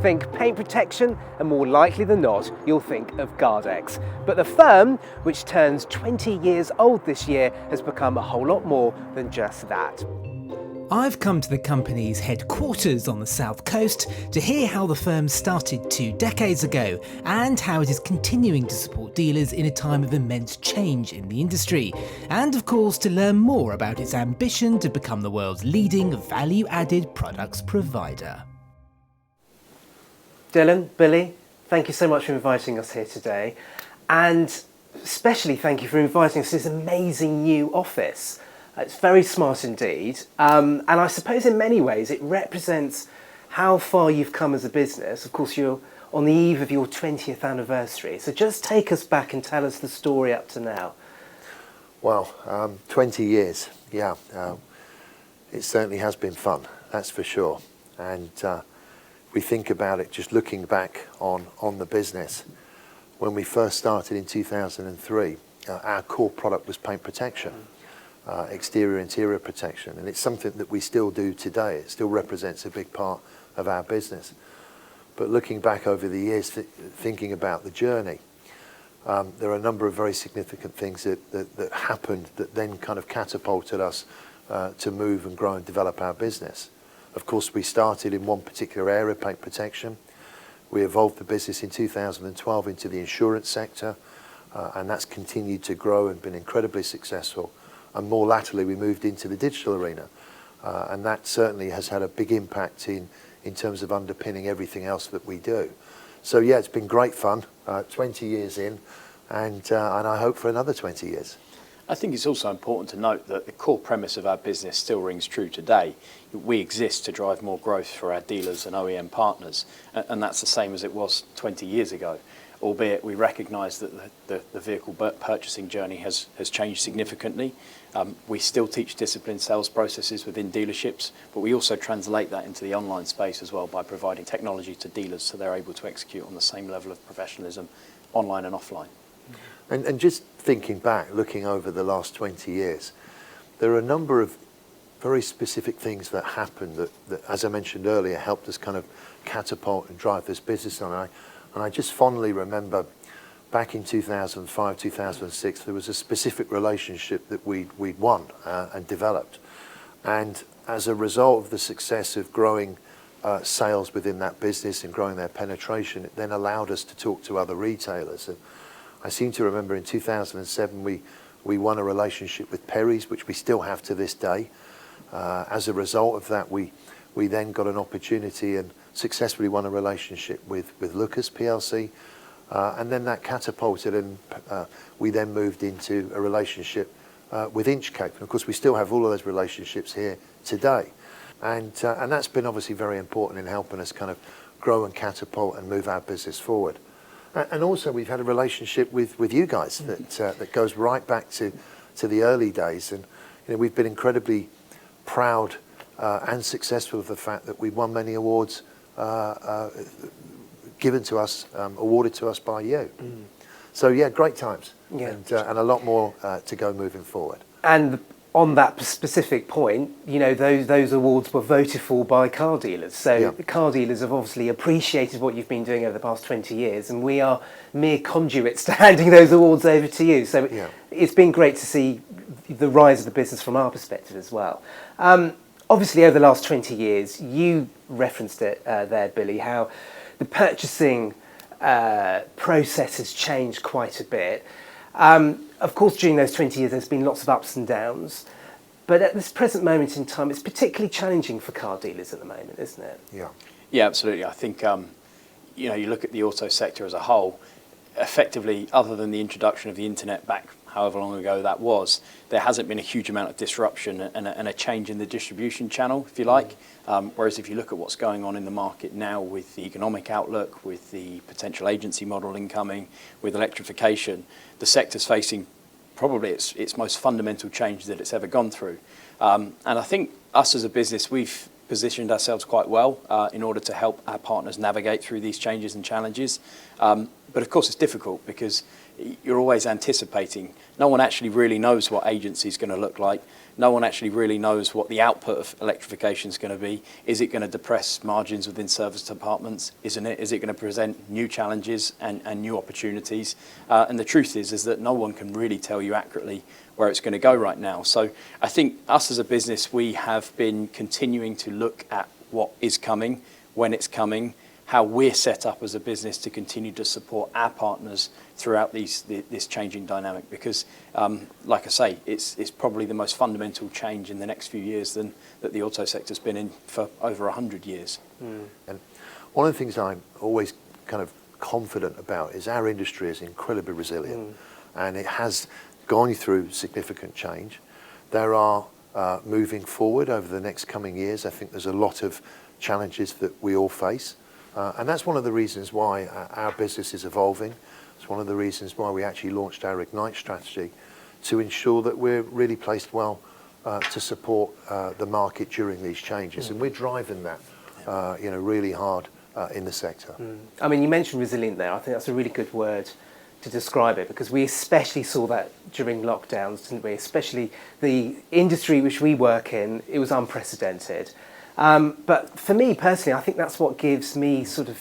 think paint protection, and more likely than not, you'll think of GardX. But the firm, which turns 20 years old this year, has become a whole lot more than just that. I've come to the company's headquarters on the south coast to hear how the firm started 2 decades ago and how it is continuing to support dealers in a time of immense change in the industry, and of course to learn more about its ambition to become the world's leading value-added products provider. Dylan, Billy, thank you so much for inviting us here today, and especially thank you for inviting us to this amazing new office. It's very smart indeed, and I suppose in many ways it represents how far you've come as a business. Of course, you're on the eve of your 20th anniversary, so just take us back and tell us the story up to now. Well, 20 years, yeah. It certainly has been fun, that's for sure. And we think about it, just looking back on the business. When we first started in 2003, our core product was paint protection. Exterior interior protection, and it's something that we still do today. It still represents a big part of our business. But looking back over the years, thinking about the journey, there are a number of very significant things that happened that then kind of catapulted us to move and grow and develop our business. Of course, we started in one particular area, paint protection. We evolved the business in 2012 into the insurance sector, and that's continued to grow and been incredibly successful. And more latterly, we moved into the digital arena, and that certainly has had a big impact in terms of underpinning everything else that we do. So yeah, it's been great fun, 20 years in, and I hope for another 20 years. I think it's also important to note that the core premise of our business still rings true today. We exist to drive more growth for our dealers and OEM partners, and that's the same as it was 20 years ago. Albeit we recognise that the vehicle purchasing journey has changed significantly. We still teach disciplined sales processes within dealerships, but we also translate that into the online space as well by providing technology to dealers so they're able to execute on the same level of professionalism online and offline. And just thinking back, looking over the last 20 years, there are a number of very specific things that happened that, as I mentioned earlier, helped us kind of catapult and drive this business on. And I just fondly remember back in 2005, 2006, there was a specific relationship that we'd won and developed. And as a result of the success of growing sales within that business and growing their penetration, it then allowed us to talk to other retailers. And I seem to remember in 2007, we won a relationship with Perry's, which we still have to this day. As a result of that, we then got an opportunity and successfully won a relationship with Lucas PLC, and then that catapulted, and we then moved into a relationship with Inchcape. And of course, we still have all of those relationships here today, and that's been obviously very important in helping us kind of grow and catapult and move our business forward. And also, we've had a relationship with you guys that goes right back to the early days, and you know, we've been incredibly proud and successful with the fact that we've won many awards given to us, awarded to us by you. So yeah, great times, yeah. And a lot more to go moving forward. And on that specific point, you know, those awards were voted for by car dealers. So Yeah. the car dealers have obviously appreciated what you've been doing over the past 20 years, and we are mere conduits to handing those awards over to you. So Yeah. it's been great to see the rise of the business from our perspective as well. Obviously, over the last 20 years, you referenced it there, Billy, how the purchasing process has changed quite a bit. Of course, during those 20 years, there's been lots of ups and downs. But at this present moment in time, it's particularly challenging for car dealers at the moment, isn't it? Yeah. Yeah, absolutely. I think, you know, you look at the auto sector as a whole, effectively, other than the introduction of the internet back however long ago that was, there hasn't been a huge amount of disruption and a change in the distribution channel, if you like. Whereas if you look at what's going on in the market now with the economic outlook, with the potential agency model incoming, with electrification, the sector's facing probably its most fundamental change that it's ever gone through. And I think us as a business, we've positioned ourselves quite well in order to help our partners navigate through these changes and challenges. But of course, it's difficult because you're always anticipating. No one actually really knows what agency is going to look like. No one actually really knows what the output of electrification is going to be. Is it going to depress margins within service departments? Isn't it? Is it going to present new challenges and new opportunities? And the truth is that no one can really tell you accurately where it's going to go right now. So I think us as a business, we have been continuing to look at what is coming, when it's coming, how we're set up as a business to continue to support our partners throughout this changing dynamic. Because, like I say, it's probably the most fundamental change in the next few years that the auto sector's been in for over 100 years. And one of the things I'm always kind of confident about is our industry is incredibly resilient, and it has gone through significant change. There are, moving forward over the next coming years, I think there's a lot of challenges that we all face. And that's one of the reasons why our business is evolving. It's one of the reasons why we actually launched our Ignite strategy, to ensure that we're really placed well to support the market during these changes. And we're driving that really hard in the sector. I mean, you mentioned resilient there. I think that's a really good word to describe it, because we especially saw that during lockdowns, didn't we? Especially the industry which we work in, it was unprecedented. But for me personally, I think that's what gives me sort of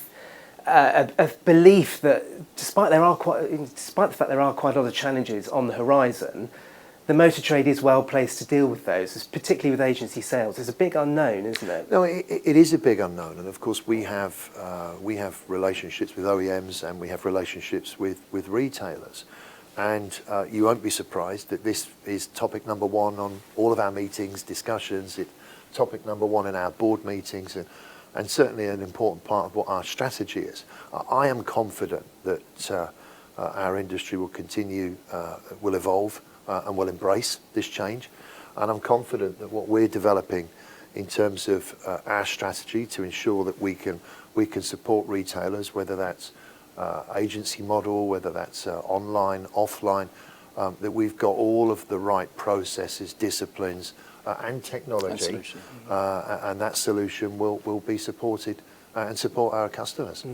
a belief that despite the fact there are quite a lot of challenges on the horizon, the motor trade is well placed to deal with those, particularly with agency sales. It's a big unknown, isn't it? No, it is a big unknown, and of course we have relationships with OEMs and we have relationships with retailers, and you won't be surprised that this is topic number one on all of our meetings, discussions. It's topic number one in our board meetings, and certainly an important part of what our strategy is. I am confident that our industry will continue, will evolve, and will embrace this change. And I'm confident that what we're developing in terms of our strategy to ensure that we can support retailers, whether that's agency model, whether that's online, offline, that we've got all of the right processes, disciplines, and technology, and that solution will be supported and support our customers.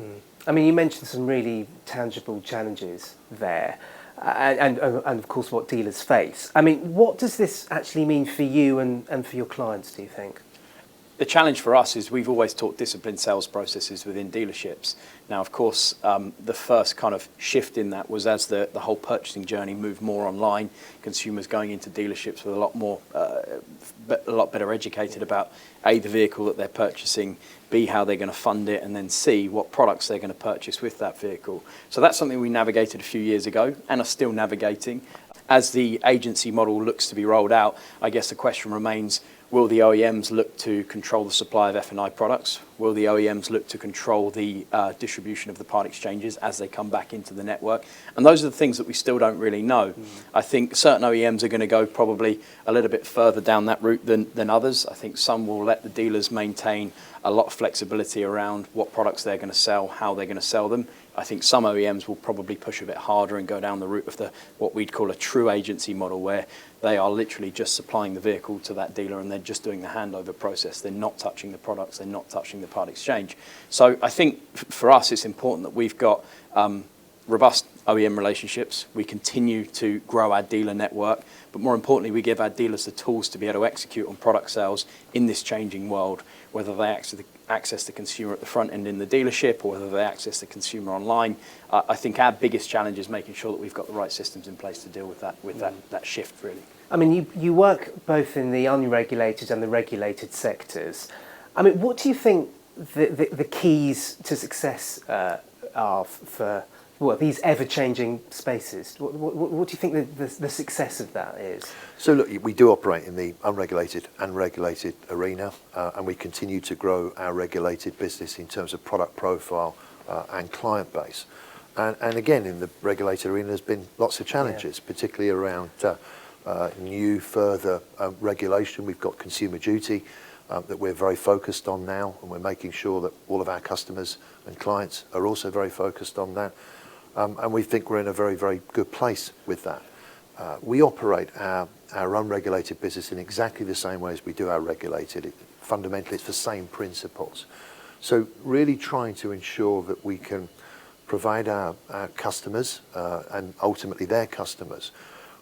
I mean, you mentioned some really tangible challenges there, and of course what dealers face. I mean, what does this actually mean for you and for your clients, do you think? The challenge for us is we've always taught disciplined sales processes within dealerships. Now, of course, the first kind of shift in that was as the whole purchasing journey moved more online, consumers going into dealerships with a lot better educated about A, the vehicle that they're purchasing, B, how they're going to fund it, and then C, what products they're going to purchase with that vehicle. So that's something we navigated a few years ago and are still navigating. As the agency model looks to be rolled out, I guess the question remains, will the OEMs look to control the supply of F&I products? Will the OEMs look to control the distribution of the part exchanges as they come back into the network? And those are the things that we still don't really know. I think certain OEMs are going to go probably a little bit further down that route than others. I think some will let the dealers maintain a lot of flexibility around what products they're going to sell, how they're going to sell them. I think some OEMs will probably push a bit harder and go down the route of what we'd call a true agency model, where they are literally just supplying the vehicle to that dealer and they're just doing the handover process. They're not touching the products, they're not touching the part exchange. So I think for us it's important that we've got robust OEM relationships. We continue to grow our dealer network, but more importantly, we give our dealers the tools to be able to execute on product sales in this changing world, whether they access the consumer at the front end in the dealership or whether they access the consumer online. I think our biggest challenge is making sure that we've got the right systems in place to deal with that shift, really. I mean, you work both in the unregulated and the regulated sectors. I mean, what do you think the keys to success are for these ever-changing spaces? What do you think the success of that is? So look, we do operate in the unregulated and regulated arena, and we continue to grow our regulated business in terms of product profile and client base. And again, in the regulated arena, there's been lots of challenges, particularly around new further regulation. We've got consumer duty that we're very focused on now, and we're making sure that all of our customers and clients are also very focused on that. And we think we're in a very, very good place with that. We operate our unregulated business in exactly the same way as we do our regulated. Fundamentally, it's the same principles. So really trying to ensure that we can provide our customers and ultimately their customers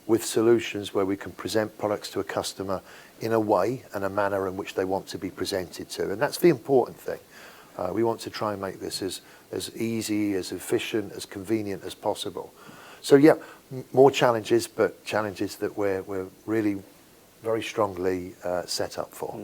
with solutions where we can present products to a customer in a way and a manner in which they want to be presented to. And that's the important thing. We want to try and make this as easy, as efficient, as convenient as possible. So yeah, more challenges, but challenges that we're really very strongly set up for.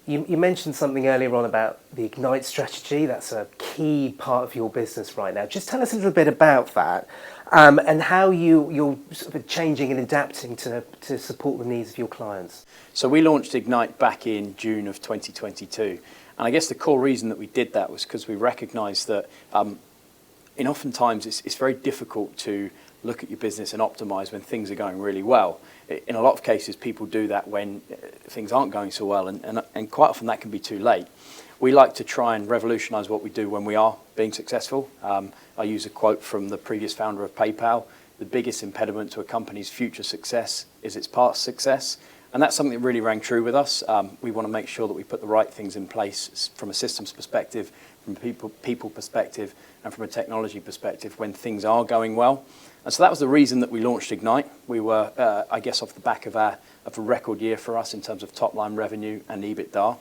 You mentioned something earlier on about the Ignite strategy. That's a key part of your business right now. Just tell us a little bit about that and how you're sort of changing and adapting to support the needs of your clients. So we launched Ignite back in June of 2022. And I guess the core reason that we did that was because we recognised that oftentimes it's very difficult to look at your business and optimise when things are going really well. In a lot of cases, people do that when things aren't going so well, and quite often that can be too late. We like to try and revolutionise what we do when we are being successful. I use a quote from the previous founder of PayPal: "The biggest impediment to a company's future success is its past success." And that's something that really rang true with us. We want to make sure that we put the right things in place from a systems perspective, from a people perspective, and from a technology perspective when things are going well. And so that was the reason that we launched Ignite. We were, I guess, off the back of a record year for us in terms of top-line revenue and EBITDA,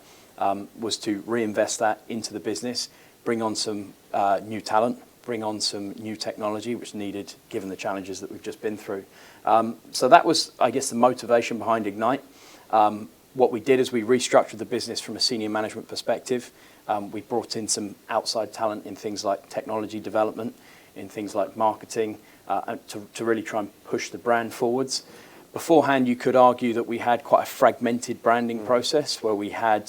was to reinvest that into the business, bring on some new talent, bring on some new technology, which needed, given the challenges that we've just been through. So that was, I guess, the motivation behind Ignite. What we did is we restructured the business from a senior management perspective. We brought in some outside talent in things like technology development, in things like marketing, to really try and push the brand forwards. Beforehand, you could argue that we had quite a fragmented branding process where we had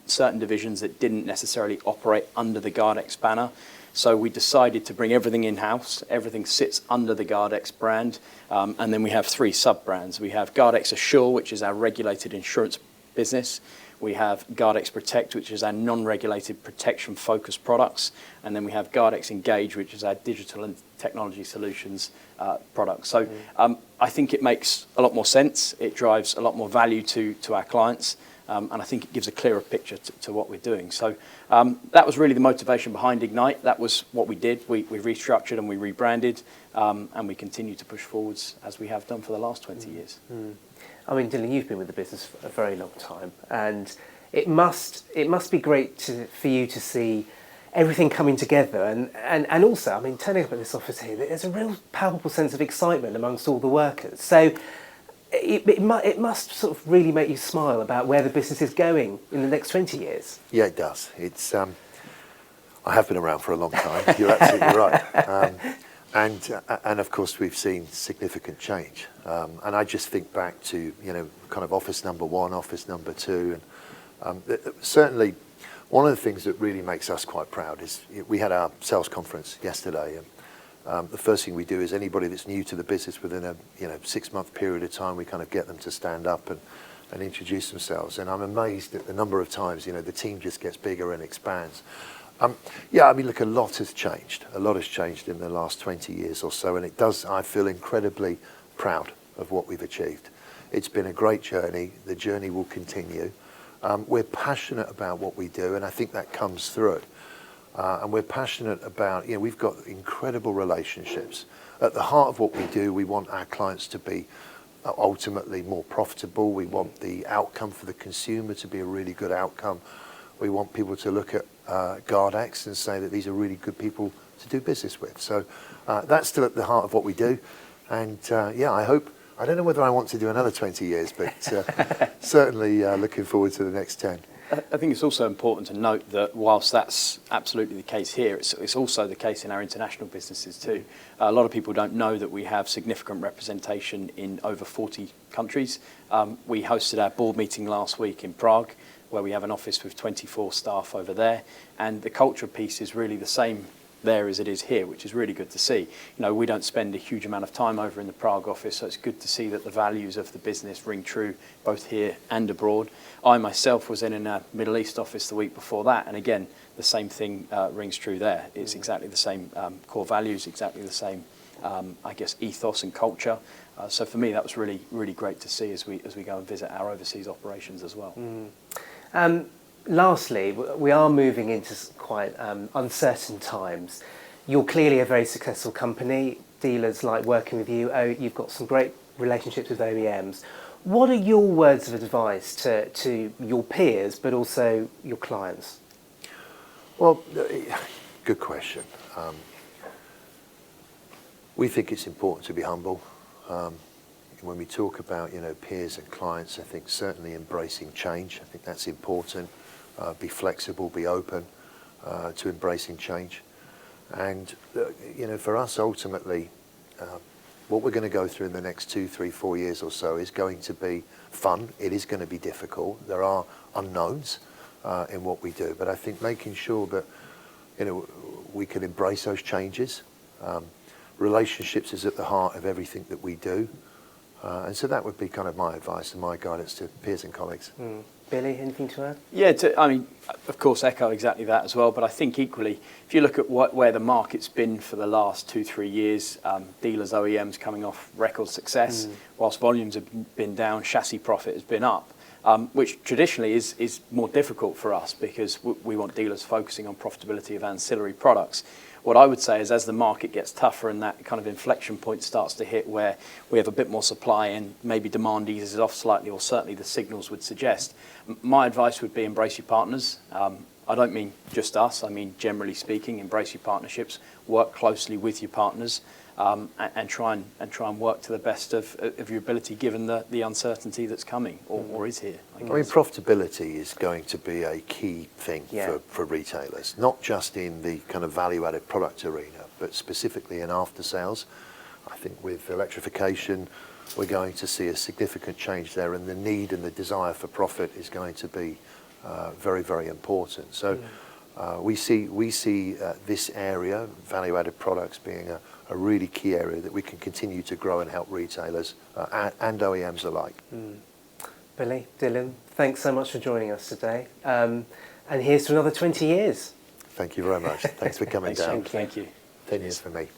certain divisions that didn't necessarily operate under the GardX banner. So we decided to bring everything in-house. Everything sits under the GardX brand. And then we have 3 sub-brands. We have GardX Assure, which is our regulated insurance business. We have GardX Protect, which is our non-regulated protection-focused products. And then we have GardX Engage, which is our digital and technology solutions products. So I think it makes a lot more sense. It drives a lot more value to our clients. And I think it gives a clearer picture to what we're doing. So that was really the motivation behind Ignite. That was what we did. We restructured and we rebranded, and we continue to push forwards as we have done for the last 20 years. I mean, Dylan, you've been with the business for a very long time, and it must be great for you to see everything coming together. And also, I mean, turning up at this office here, there's a real palpable sense of excitement amongst all the workers. So it must sort of really make you smile about where the business is going in the next 20 years. Yeah, it does. It's I have been around for a long time. You're absolutely right. And of course, we've seen significant change. And I just think back to, kind of office number 1, office number 2. And certainly, one of the things that really makes us quite proud is we had our sales conference yesterday. And the first thing we do is anybody that's new to the business within a 6-month period of time, we kind of get them to stand up and introduce themselves. And I'm amazed at the number of times, the team just gets bigger and expands. Yeah, I mean, look, a lot has changed. A lot has changed in the last 20 years or so, and I feel incredibly proud of what we've achieved. It's been a great journey. The journey will continue. We're passionate about what we do, and I think that comes through. And we're passionate about, we've got incredible relationships. At the heart of what we do, we want our clients to be ultimately more profitable. We want the outcome for the consumer to be a really good outcome. We want people to look at GardX and say that these are really good people to do business with. So that's still at the heart of what we do. And yeah, I don't know whether I want to do another 20 years, but certainly looking forward to the next 10. I think it's also important to note that whilst that's absolutely the case here, it's also the case in our international businesses too. A lot of people don't know that we have significant representation in over 40 countries. We hosted our board meeting last week in Prague, where we have an office with 24 staff over there. And the culture piece is really the same there as it is here, which is really good to see. We don't spend a huge amount of time over in the Prague office, so it's good to see that the values of the business ring true both here and abroad. I myself was in a Middle East office the week before that, and again, the same thing rings true there. It's exactly the same core values, exactly the same, I guess, ethos and culture. So for me, that was really, really great to see as we go and visit our overseas operations as well. Lastly, we are moving into quite uncertain times. You're clearly a very successful company. Dealers like working with you. Oh, you've got some great relationships with OEMs. What are your words of advice to your peers, but also your clients? Well, good question. We think it's important to be humble. When we talk about, peers and clients, I think certainly embracing change. I think that's important. Be flexible, be open to embracing change. And, for us, ultimately, what we're going to go through in the next 2, 3, 4 years or so is going to be fun. It is going to be difficult. There are unknowns in what we do. But I think making sure that, we can embrace those changes. Relationships is at the heart of everything that we do. And so that would be kind of my advice and my guidance to peers and colleagues. Billy, anything to add? Yeah, of course, echo exactly that as well. But I think equally, if you look at where the market's been for the last 2-3 years, dealers, OEMs coming off record success, whilst volumes have been down, chassis profit has been up, which traditionally is more difficult for us because we want dealers focusing on profitability of ancillary products. What I would say is as the market gets tougher and that kind of inflection point starts to hit where we have a bit more supply and maybe demand eases off slightly, or certainly the signals would suggest, my advice would be embrace your partners. I don't mean just us, I mean generally speaking, embrace your partnerships, work closely with your partners, and try and work to the best of your ability given the uncertainty that's coming or is here. I guess. Profitability is going to be a key thing Yeah. for retailers, not just in the kind of value-added product arena, but specifically in after sales. I think with electrification, we're going to see a significant change there, and the need and the desire for profit is going to be very, very important. So we see this area, value-added products, being a really key area that we can continue to grow and help retailers and OEMs alike. Billy, Dylan, thanks so much for joining us today. And here's to another 20 years. Thank you very much. Thanks for coming down. Thank you. 10 years for me.